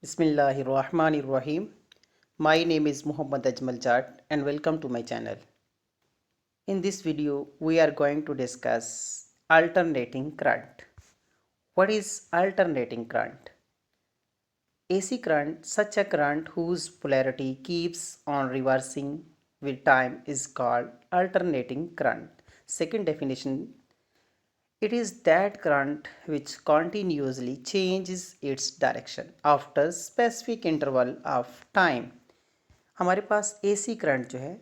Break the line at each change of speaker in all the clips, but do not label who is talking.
Bismillahirrahmanirrahim. My name is Muhammad Ajmal Jat and welcome to my channel. In this video, we are going to discuss alternating current. What is alternating current? AC current, such a current whose polarity keeps on reversing with time, is called alternating current. Second definition, it is that current which continuously changes its direction after specific interval of time. हमारे पास AC current जो है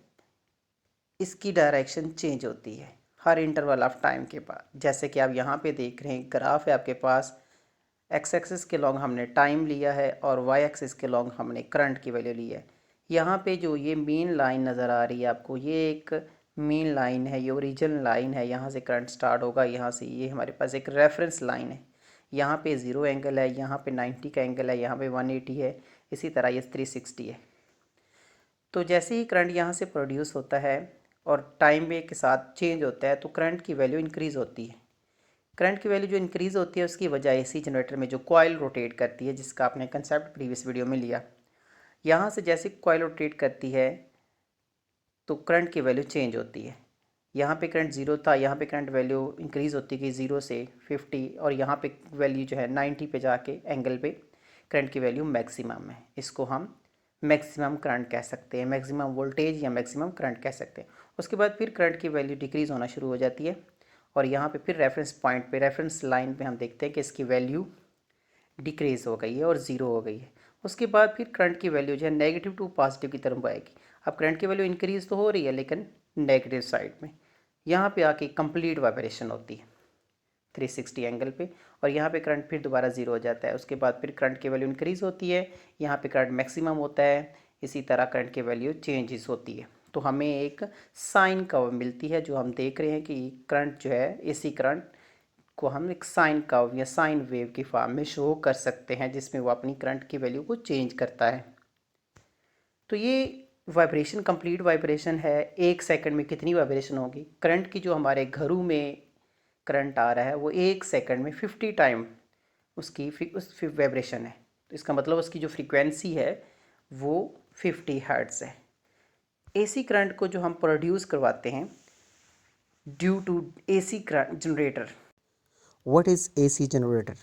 इसकी direction change होती है हर interval of time के बाद। जैसे कि आप यहाँ पे देख रहे हैं, ग्राफ है आपके पास। एक्स एक्सिस के लॉन्ग हमने टाइम लिया है और वाई एक्सिस के लॉन्ग हमने करंट की वैल्यू ली है। यहाँ पे जो ये मेन लाइन नज़र आ रही है आपको, ये एक मेन लाइन है, ये ओरिजिनल लाइन है। यहाँ से करंट स्टार्ट होगा, यहाँ से ये हमारे पास एक रेफरेंस लाइन है। यहाँ पे 0 एंगल है, यहाँ पे 90 का एंगल है, यहाँ पे 180 है, इसी तरह ये 360 है। तो जैसे ही करंट यहाँ से प्रोड्यूस होता है और टाइम वे के साथ चेंज होता है तो करंट की वैल्यू इंक्रीज़ होती है। करंट की वैल्यू जो इंक्रीज़ होती है उसकी वजह एसी जनरेटर में जो कॉइल रोटेट करती है, जिसका आपने कंसेप्ट प्रीवियस वीडियो में लिया। यहाँ से जैसे कॉइल रोटेट करती है तो करंट की वैल्यू चेंज होती है। यहाँ पे करंट 0 था, यहाँ पे करंट वैल्यू इंक्रीज़ होती गई 0 से 50 और यहाँ पे वैल्यू जो है 90 पे जाके एंगल पे करंट की वैल्यू मैक्सिमम है। इसको हम मैक्सिमम करंट कह सकते हैं, मैक्सिमम वोल्टेज या मैक्सिमम करंट कह सकते हैं। उसके बाद फिर करंट की वैल्यू डिक्रीज़ होना शुरू हो जाती है और यहाँ पे फिर रेफरेंस पॉइंट पे, रेफरेंस लाइन पे हम देखते हैं कि इसकी वैल्यू डिक्रीज़ हो गई है और ज़ीरो हो गई है। उसके बाद फिर करंट की वैल्यू जो है नेगेटिव टू पॉजिटिव की तरफ आएगी। अब करंट की वैल्यू इंक्रीज़ तो हो रही है लेकिन नेगेटिव साइड में। यहाँ पे आके कंप्लीट वाइब्रेशन होती है 360 एंगल पे और यहाँ पे करंट फिर दोबारा ज़ीरो हो जाता है। उसके बाद फिर करंट की वैल्यू इंक्रीज़ होती है, यहाँ पे करंट मैक्सिमम होता है, इसी तरह करंट की वैल्यू चेंजेस होती है। तो हमें एक साइन कर्व मिलती है, जो हम देख रहे हैं कि करंट जो है, एसी करंट को हम एक साइन कर्व या साइन वेव की फॉर्म में शो कर सकते हैं, जिसमें वो अपनी करंट की वैल्यू को चेंज करता है। तो ये वाइब्रेशन कंप्लीट वाइब्रेशन है। 1 सेकंड में कितनी वाइब्रेशन होगी? करंट की जो हमारे घरों में करंट आ रहा है वो 1 सेकंड में 50 टाइम उसकी उस वाइब्रेशन है। तो इसका मतलब उसकी जो फ्रीक्वेंसी है वो 50 हर्ट्ज़ है। एसी करंट को जो हम प्रोड्यूस करवाते हैं due to AC current generator.
What is AC generator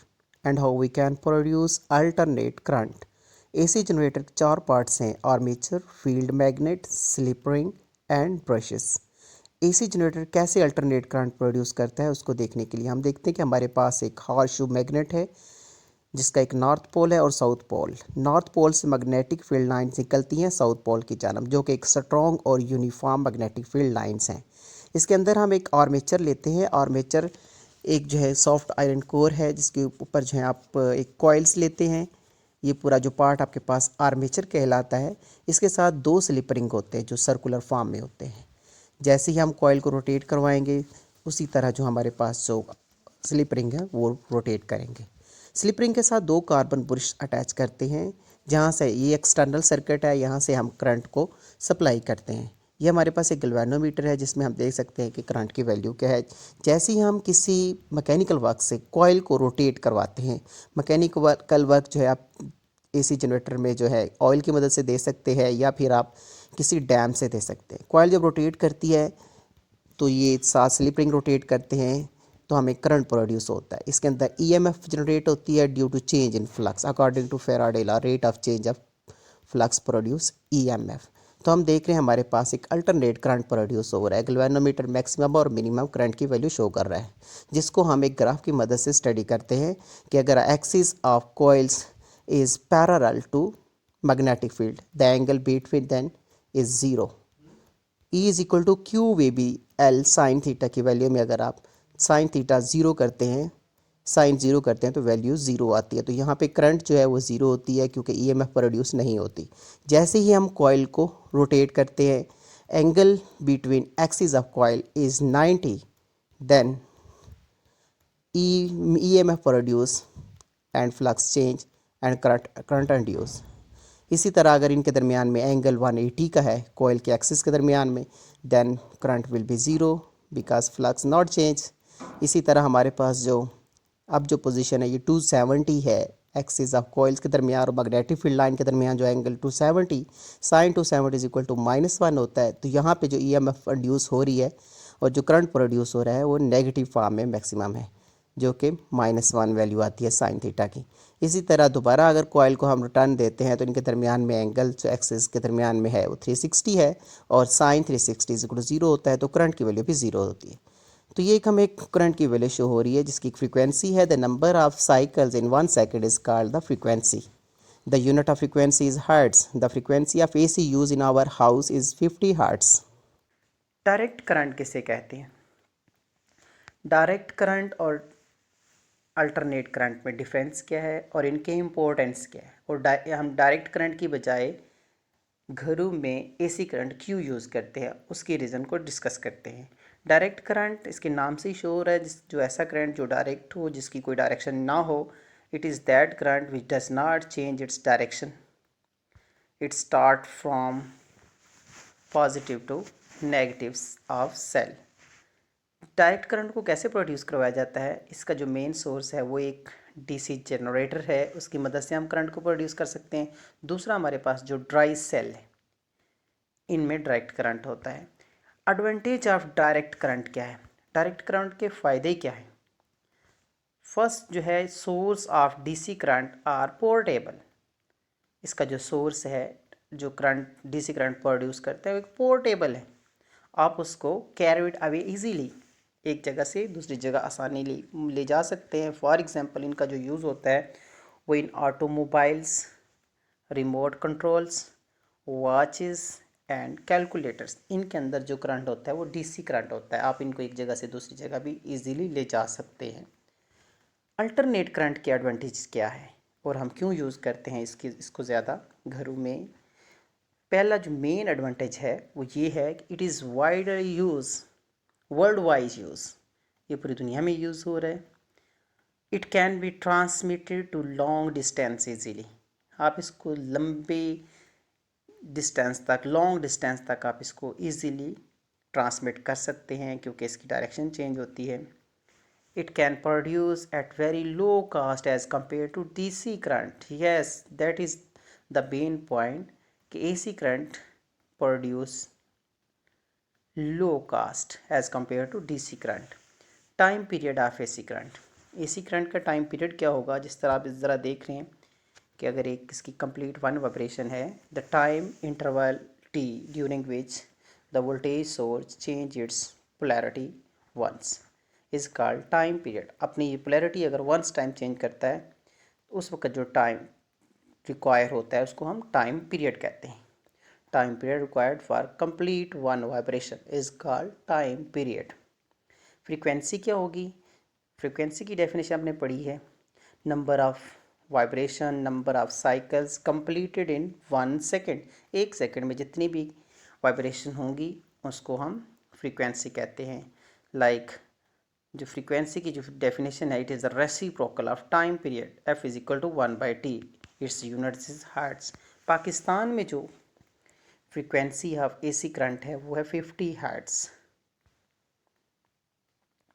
and how we can produce alternate current? AC generator के 4 पार्ट्स हैं: armature, field magnet, slip ring and brushes. AC generator कैसे alternate current produce करता है उसको देखने के लिए हम देखते हैं कि हमारे पास एक हॉर्सशू मैग्नेट है जिसका एक नॉर्थ पोल है और साउथ पोल। नॉर्थ पोल से मैग्नेटिक फील्ड लाइन्स निकलती हैं साउथ पोल की जानब, जो कि एक स्ट्रॉन्ग और यूनिफॉर्म मैग्नेटिक फील्ड लाइन्स हैं। इसके अंदर हम एक आर्मेचर लेते हैं। आर्मेचर एक जो है सॉफ्ट आयरन कोर है जिसके ऊपर जो है आप एक कॉइल्स लेते हैं। ये पूरा जो पार्ट आपके पास आर्मेचर कहलाता है। इसके साथ 2 स्लिप रिंग होते हैं जो सर्कुलर फॉर्म में होते हैं। जैसे ही हम कॉइल को रोटेट करवाएंगे उसी तरह जो हमारे पास जो स्लिप रिंग है वो रोटेट करेंगे। स्लिप रिंग के साथ 2 कार्बन बुश अटैच करते हैं, जहाँ से ये एक्सटर्नल सर्किट है, यहाँ से हम करंट को सप्लाई करते हैं। ये हमारे पास एक गैल्वेनोमीटर है जिसमें हम देख सकते हैं कि करंट की वैल्यू क्या है। जैसे ही हम किसी मैकेनिकल वर्क से कॉइल को रोटेट करवाते हैं, मैकेनिकल वर्क जो है आप एसी जनरेटर में जो है ऑयल की मदद से दे सकते हैं या फिर आप किसी डैम से दे सकते हैं। कॉइल जब रोटेट करती है तो ये 7 स्लिप रिंग रोटेट करते हैं तो हमें करंट प्रोड्यूस होता है। इसके अंदर ईएमएफ जनरेट होती है due to change in flux according to Faraday law, rate of change of flux produce EMF. तो हम देख रहे हैं हमारे पास एक अल्टरनेट करंट प्रोड्यूस हो रहा है। गैल्वेनोमीटर मैक्सिमम और मिनिमम करंट की वैल्यू शो कर रहा है, जिसको हम एक ग्राफ की मदद से स्टडी करते हैं कि अगर axis of coils is parallel to magnetic field the angle between then is 0। E is equal to Q V B L sine theta की वैल्यू में अगर आप साइन थीटा 0 करते हैं, साइन 0 करते हैं तो वैल्यू 0 आती है। तो यहाँ पे करंट जो है वो 0 होती है क्योंकि ईएमएफ प्रोड्यूस नहीं होती। जैसे ही हम कॉइल को रोटेट करते हैं, angle between axis of coil is 90, then EMF produce and flux change and current induce. इसी तरह अगर इनके दरमियान में एंगल 180 का है कॉइल के एक्सिस के दरमियान में, then current will be 0 because flux not change. इसी तरह हमारे पास जो अब जो पोजीशन है ये 270 है एक्सिस ऑफ कॉइल्स के दरमियान और मैग्नेटिक फील्ड लाइन के दरमियान जो angle 270 sine 270 is equal to -1 होता है, तो यहाँ पे जो ईएमएफ इंड्यूस हो रही है और जो करंट प्रोड्यूस हो रहा है वो नेगेटिव फॉर्म में मैक्सिमम है, जो कि -1 वैल्यू आती है साइन थीटा की। इसी तरह दोबारा अगर कॉइल को हम रिटर्न देते हैं तो इनके दरमियान में एंगल जो एक्सिस के दरमियान में है वो 360 है और साइन 360 इज इक्वल टू 0 होता है, तो करंट की वैल्यू भी 0 होती है। तो ये एक हमें एक करंट की वैल्यू शो हो रही है जिसकी फ्रीक्वेंसी है the number of cycles in 1 second is called the frequency. The unit of frequency is hertz. The frequency of AC use in our house is 50 hertz.
Direct current किसे कहते हैं? Direct current और alternate current में difference क्या है और इनके importance क्या है, और हम डायरेक्ट करंट की बजाय घरों में एसी करंट क्यों यूज़ करते हैं उसके रीज़न को डिस्कस करते हैं। डायरेक्ट करंट इसके नाम से ही शो हो रहा है, जो ऐसा करंट जो डायरेक्ट हो, जिसकी कोई डायरेक्शन ना हो। It is that current which does not change its direction, it start from positive to negatives of cell. Direct current को कैसे प्रोड्यूस करवाया जाता है? इसका जो मेन सोर्स है वो एक डीसी जनरेटर है, उसकी मदद से हम करंट को प्रोड्यूस कर सकते हैं। दूसरा हमारे पास जो ड्राई सेल है, इनमें डायरेक्ट करंट होता है। एडवांटेज ऑफ डायरेक्ट करंट क्या है? डायरेक्ट करंट के फ़ायदे क्या हैं? फर्स्ट जो है, source of DC current are portable. इसका जो सोर्स है, जो करंट डीसी करंट प्रोड्यूस करता है, वो एक पोर्टेबल है। आप उसको कैरी इट अवे इजीली, एक जगह से दूसरी जगह आसानी ले जा सकते हैं। फॉर एग्जांपल इनका जो यूज़ होता है वो इन automobiles, remote controls, watches and calculators, इनके अंदर जो करंट होता है वो डीसी करंट होता है। आप इनको एक जगह से दूसरी जगह भी इजीली ले जा सकते हैं। अल्टरनेट करंट के एडवांटेज क्या है और हम क्यों यूज़ करते हैं इसको ज़्यादा घरों में? पहला जो मेन एडवांटेज है वो ये है कि it is wider use, world wise use, ये पूरी दुनिया में यूज़ हो रहा है। It can be transmitted to long distance easily. आप इसको लंबे डिस्टेंस तक, लॉन्ग डिस्टेंस तक आप इसको इजीली ट्रांसमिट कर सकते हैं क्योंकि इसकी डायरेक्शन चेंज होती है। It can produce at very low cost as compare to DC current. Yes, that is the main point कि AC current produce low cost as compare to DC current. Time period of AC current. AC current का time period क्या होगा? जिस तरह आप इस ज़रा देख रहे हैं कि अगर एक इसकी कंप्लीट वन वाइब्रेशन है, the time interval T during which the voltage source change its polarity once is called time period. अपनी ये पोलैरिटी अगर वंस टाइम चेंज करता है तो उस वक्त जो टाइम रिक्वायर होता है उसको हम टाइम पीरियड कहते हैं। Time period required for complete one vibration is called time period. Frequency क्या होगी? फ्रीक्वेंसी की डेफिनेशन आपने पढ़ी है, number of vibration, number of cycles completed in 1 second. एक सेकेंड में जितनी भी वाइब्रेशन होंगी उसको हम फ्रीक्वेंसी कहते हैं। लाइक जो फ्रीक्वेंसी की जो डेफिनेशन है, it is the reciprocal of time period, F is equal to 1/t, its units is hertz. Pakistan में जो फ्रीक्वेंसी ऑफ एसी करंट है वो है 50 हर्ट्ज।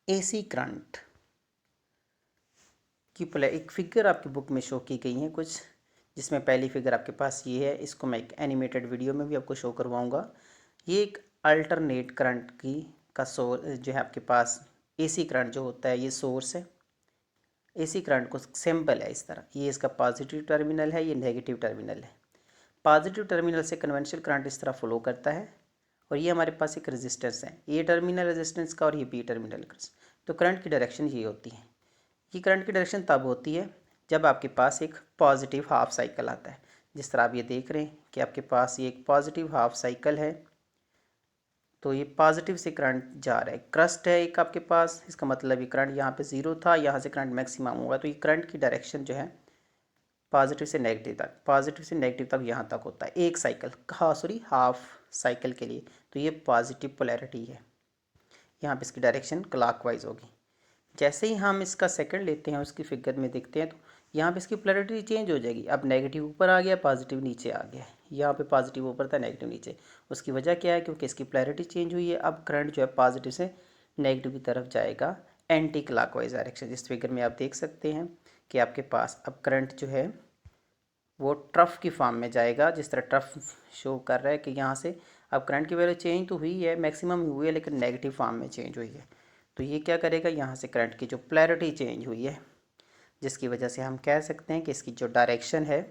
एसी करंट की एक फिगर आपकी बुक में शो की गई है कुछ, जिसमें पहली फिगर आपके पास ये है। इसको मैं एक एनिमेटेड वीडियो में भी आपको शो करवाऊंगा। ये एक अल्टरनेट करंट की का सोर्स जो है आपके पास। एसी करंट जो होता है ये सोर्स है। एसी करंट को सिंबल है इस तरह, ये इसका पॉजिटिव टर्मिनल है, ये नेगेटिव टर्मिनल है। पॉजिटिव टर्मिनल से कन्वेंशनल करंट इस तरह फ्लो करता है और ये हमारे पास एक रेजिस्टेंस है, ए टर्मिनल रेजिस्टेंस का और ये बी टर्मिनल का। तो करंट की डायरेक्शन ये होती है। ये करंट की डायरेक्शन तब होती है जब आपके पास एक पॉजिटिव हाफ साइकिल आता है। जिस तरह आप ये देख रहे हैं कि आपके पास ये एक पॉजिटिव हाफ साइकिल है, तो ये पॉजिटिव से करंट जा रहा है। क्रस्ट है एक आपके पास, इसका मतलब ये करंट यहाँ पे ज़ीरो था, यहाँ से करंट मैक्सिमम होगा। तो ये करंट की डायरेक्शन जो है पॉजिटिव से नेगेटिव तक, पॉजिटिव से नेगेटिव तक यहाँ तक होता है एक साइकिल, हाफ साइकिल के लिए। तो ये पॉजिटिव पोलैरिटी है, यहाँ पे इसकी डायरेक्शन क्लॉकवाइज होगी। जैसे ही हम इसका सेकंड लेते हैं, उसकी फिगर में देखते हैं, तो यहाँ पे इसकी पोलैरिटी चेंज हो जाएगी। अब नेगेटिव ऊपर आ गया, पॉजिटिव नीचे आ गया। यहाँ पे पॉजिटिव ऊपर था, नेगेटिव नीचे। उसकी वजह क्या है? क्योंकि इसकी पोलैरिटी चेंज हुई है। अब करंट जो है पॉजिटिव से नेगेटिव की तरफ जाएगा, एंटी क्लॉकवाइज डायरेक्शन। इस फिगर में आप देख सकते हैं कि आपके पास अब करंट जो है वो ट्रफ की फॉर्म में जाएगा। जिस तरह ट्रफ शो कर रहा है कि यहाँ से अब करंट की वैल्यू चेंज तो हुई है, मैक्सिमम हुई है, लेकिन नेगेटिव फॉर्म में चेंज हुई है। तो ये क्या करेगा, यहाँ से करंट की जो पोलैरिटी चेंज हुई है, जिसकी वजह से हम कह सकते हैं कि इसकी जो डायरेक्शन है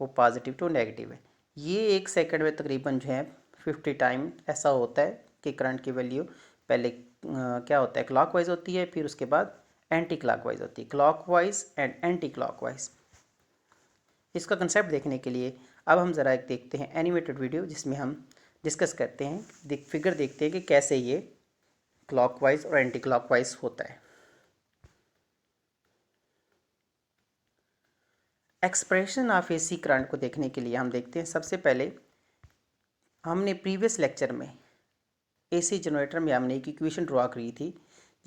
वो पॉजिटिव टू नेगेटिव है। ये 1 सेकंड में तकरीबन जो है 50 टाइम ऐसा होता है कि करंट की वैल्यू पहले क्या होता है, क्लॉकवाइज होती है, फिर उसके बाद एंटी क्लॉकवाइज होती है, क्लॉकवाइज एंड एंटी क्लॉकवाइज। इसका कंसेप्ट देखने के लिए अब हम ज़रा एक देखते हैं एनिमेटेड वीडियो, जिसमें हम डिस्कस करते हैं, फिगर देखते हैं कि कैसे ये क्लॉकवाइज और एंटी क्लॉकवाइज होता है। एक्सप्रेशन ऑफ एसी करंट को देखने के लिए हम देखते हैं, सबसे पहले हमने प्रीवियस लेक्चर में एसी जनरेटर में हमने एक इक्वेशन ड्रॉ करी थी,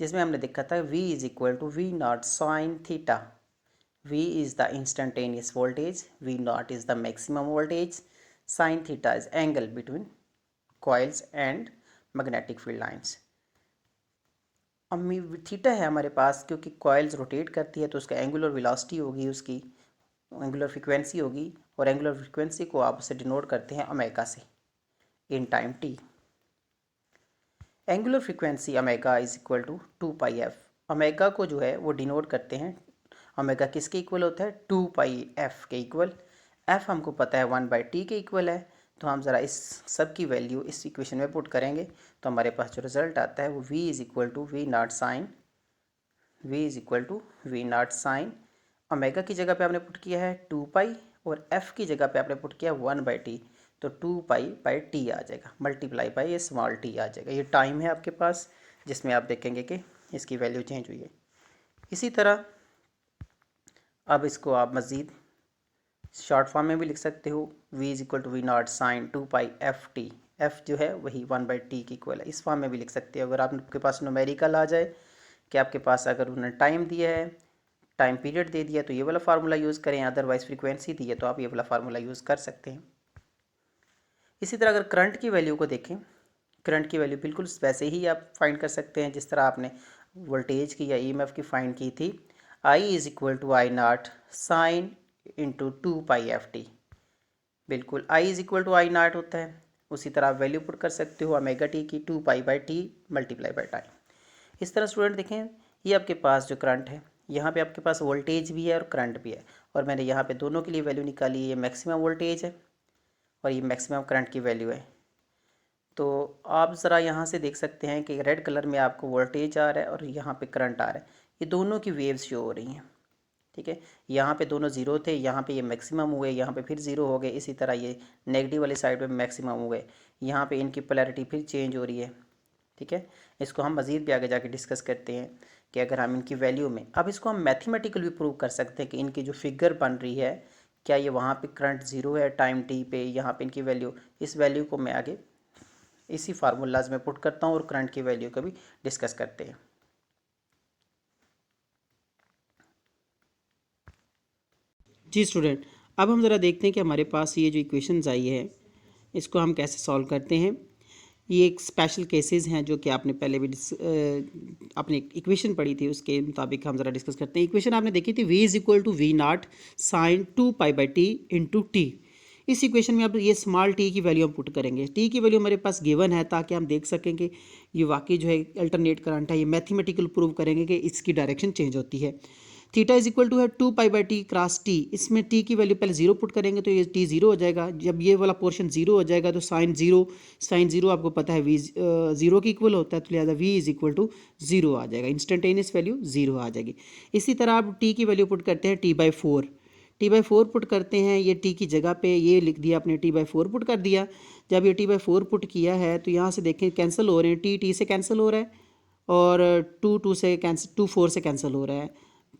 जिसमें हमने देखा था V is equal to V naught sine theta. V is the instantaneous voltage, V naught is the maximum voltage, sin theta is angle between coils and magnetic field lines। अब theta है हमारे पास, क्योंकि कॉइल्स रोटेट करती है तो उसका angular velocity होगी, उसकी एंगुलर फ्रीक्वेंसी होगी, और एंगुलर फ्रीक्वेंसी को आप उसे डिनोट करते हैं ओमेगा से in time t। Angular frequency omega is equal to 2πf। Omega को जो है वो डिनोट करते हैं, ओमेगा किसके इक्वल होता है, 2πf के इक्वल। f हमको पता है 1/t के इक्वल है। तो हम ज़रा इस सब की वैल्यू इस इक्वेशन में पुट करेंगे तो हमारे पास जो रिज़ल्ट आता है वो v is equal to V naught sine omega की जगह पे आपने पुट किया है 2π, और f की जगह पे आपने पुट किया 1/t, तो 2π/t आ जाएगा, मल्टीप्लाई बाई ये स्मॉल t आ जाएगा। ये टाइम है आपके पास जिसमें आप देखेंगे कि इसकी वैल्यू चेंज हुई है। इसी तरह अब इसको आप मज़ीद शॉर्ट फॉर्म में भी लिख सकते हो, v is equal to V naught sine 2πft। f जो है वही 1/t की इक्वल है, इस फॉर्म में भी लिख सकते हो। अगर आपके पास न्यूमेरिकल आ जाए कि आपके पास अगर उन्होंने टाइम दिया है, टाइम पीरियड दे दिया, तो ये वाला फार्मूला यूज़ करें, अदरवाइज फ्रीक्वेंसी दी है तो आप ये वाला फार्मूला यूज़ कर सकते हैं। इसी तरह अगर करंट की वैल्यू को देखें, करंट की वैल्यू बिल्कुल वैसे ही आप फाइंड कर सकते हैं जिस तरह आपने वोल्टेज की या ईएमएफ की फाइंड की थी। I is equal to I naught sine into 2πft। बिल्कुल I is equal to I naught होता है। उसी तरह आप वैल्यू पुट कर सकते हो ओमेगा टी की 2π/t मल्टीप्लाई बाई टाइम। इस तरह स्टूडेंट देखें, ये आपके पास जो करंट है, यहाँ पे आपके पास वोल्टेज भी है और करंट भी है, और मैंने यहाँ पे दोनों के लिए वैल्यू निकाली है। ये मैक्सिमम वोल्टेज है और ये मैक्सिमम करंट की वैल्यू है। तो आप ज़रा यहाँ से देख सकते हैं कि रेड कलर में आपको वोल्टेज आ रहा है और यहाँ पे करंट आ रहा है, ये दोनों की वेव्स शो हो रही हैं। ठीक है, यहाँ पे दोनों ज़ीरो थे, यहाँ पे ये मैक्सिमम हुए, यहाँ पे फिर ज़ीरो हो गए। इसी तरह ये नेगेटिव वाली साइड पे मैक्सिमम हुए, यहाँ पे इनकी पोलैरिटी फिर चेंज हो रही है। ठीक है, इसको हम मज़ीद भी आगे जाके डिस्कस करते हैं कि अगर हम इनकी वैल्यू में, अब इसको हम मैथमेटिकल भी प्रूव कर सकते हैं कि इनकी जो फिगर बन रही है, क्या ये वहाँ पे करंट ज़ीरो है टाइम टी पे, यहाँ पे इनकी वैल्यू, इस वैल्यू को मैं आगे इसी फार्मूलाज में पुट करता हूँ और करंट की वैल्यू का भी डिस्कस करते हैं।
जी स्टूडेंट, अब हम ज़रा देखते हैं कि हमारे पास ये जो इक्वेशंस आई है इसको हम कैसे सॉल्व करते हैं। ये एक स्पेशल केसेस हैं जो कि आपने पहले भी अपनी इक्वेशन पढ़ी थी, उसके मुताबिक हम ज़रा डिस्कस करते हैं। इक्वेशन आपने देखी थी v is equal to V naught sine 2π/t into T. इस इक्वेशन में अब ये स्मॉल t की वैल्यू हम पुट करेंगे। t की वैल्यू हमारे पास गिवन है ताकि हम देख सकें कि ये वाकई जो है अल्टरनेट करंट है। ये मैथमेटिकल प्रूव करेंगे कि इसकी डायरेक्शन चेंज होती है। थीटा इज इक्वल टू है 2π/t क्रॉस t। इसमें t की वैल्यू पहले जीरो पुट करेंगे तो ये t जीरो हो जाएगा। जब ये वाला पोर्शन जीरो हो जाएगा तो साइन जीरो आपको पता है v जीरो की इक्वल होता है, तो लिहाजा v is equal to zero आ जाएगा, इंस्टेंटेनियस वैल्यू जीरो आ जाएगी। इसी तरह आप t की वैल्यू पुट करते हैं t/4 पुट करते हैं। ये t की जगह पे ये लिख दिया आपने, t/4 पुट कर दिया। जब ये t/4 पुट किया है तो यहाँ से देखें कैंसिल हो रहे हैं, t से कैंसिल हो रहा है और 2 से कैंसिल, 2 4 से कैंसिल हो रहा है,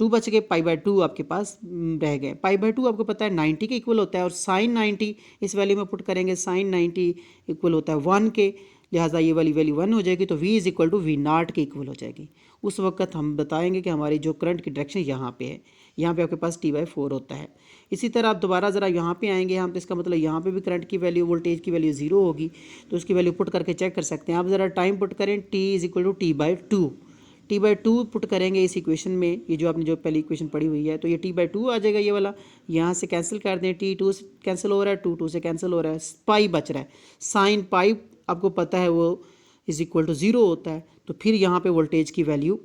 2 बच के π/2 आपके पास रह गए। π/2 आपको पता है 90 के इक्वल होता है, और साइन 90 इस वैल्यू में पुट करेंगे, साइन 90 इक्वल होता है 1 के, लिहाजा ये वाली वैल्यू 1 हो जाएगी, तो v is equal to V naught के इक्वल हो जाएगी। उस वक्त हम बताएंगे कि हमारी जो करंट की डायरेक्शन यहाँ पे है, यहाँ पे आपके पास t/4 होता है। इसी तरह आप दोबारा ज़रा यहाँ पे आएंगे, यहाँ पे इसका मतलब यहाँ पे भी करंट की वैल्यू, वोल्टेज की वैल्यू ज़ीरो होगी, तो उसकी वैल्यू पुट करके चेक कर सकते हैं। आप ज़रा टाइम पुट करें, t is equal to t/2।
T/2 put करेंगे इस इक्वेशन में, ये जो आपने जो पहली इक्वेशन पढ़ी हुई है, तो ये T/2 आ जाएगा ये वाला, यहाँ से कैंसिल कर दें, T2 से कैंसिल हो रहा है, 2 से कैंसिल हो रहा है, पाई बच रहा है। साइन पाई आपको पता है वो इज इक्वल टू 0 होता है, तो फिर यहाँ पे वोल्टेज की वैल्यू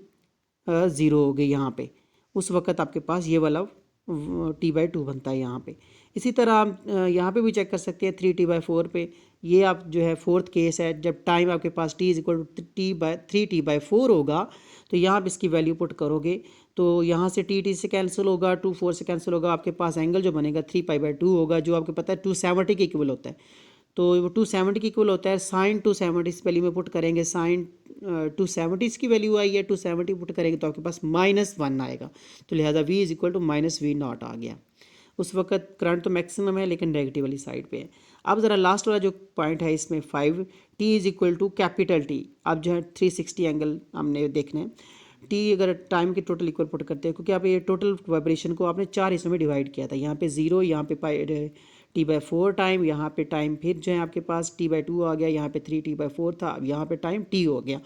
0 हो गई यहाँ पे। उस वक्त आपके पास ये वाला T/2 बनता है यहाँ पे। इसी तरह आप यहाँ पे भी चेक कर सकते हैं 3T/4 पे। ये आप जो है फोर्थ केस है, जब टाइम आपके पास t is equal to 3T/4 होगा, तो यहाँ आप इसकी वैल्यू पुट करोगे, तो यहाँ से T से कैंसिल होगा, 2 4 से कैंसिल होगा, आपके पास एंगल जो बनेगा 3π/2 होगा, जो आपको पता है 270 के इक्वल होता है। तो वो 270 के इक्वल होता है। साइन 270 इस वैल्यू में पुट करेंगे, साइन 270 इसकी वैल्यू आई है, 270 पुट करेंगे तो आपके पास -1 आएगा, तो लिहाजा v is equal to -v0 आ गया। उस वक्त करंट तो मैक्सिमम है लेकिन नेगेटिव वाली साइड पे है। अब ज़रा लास्ट वाला जो पॉइंट है इसमें 5, t is equal to capital T। अब जो है 360 एंगल हमने देखना है। t अगर टाइम के टोटल इक्वल पुट करते हैं, क्योंकि आप ये टोटल वाइब्रेशन को आपने 4 हिस्सों में डिवाइड किया था, यहाँ पे 0, यहाँ पे T/4 टाइम, यहाँ पे टाइम फिर जो है आपके पास T/2 आ गया, यहाँ पे 3T/4 था, अब यहाँ पे टाइम t हो गया।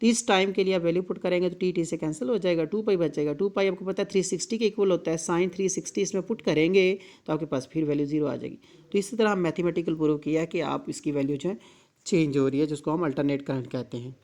तो इस टाइम के लिए आप वैल्यू पुट करेंगे तो t से कैंसिल हो जाएगा, 2π बचेगा। 2π आपको पता है 360 के इक्वल होता है, साइन 360 इसमें पुट करेंगे तो आपके पास फिर वैल्यू 0 आ जाएगी। तो इसी तरह हम मैथमेटिकल प्रूव किया कि आप इसकी वैल्यू जो है चेंज हो रही है, जिसको हम अल्टरनेट करंट कहते हैं।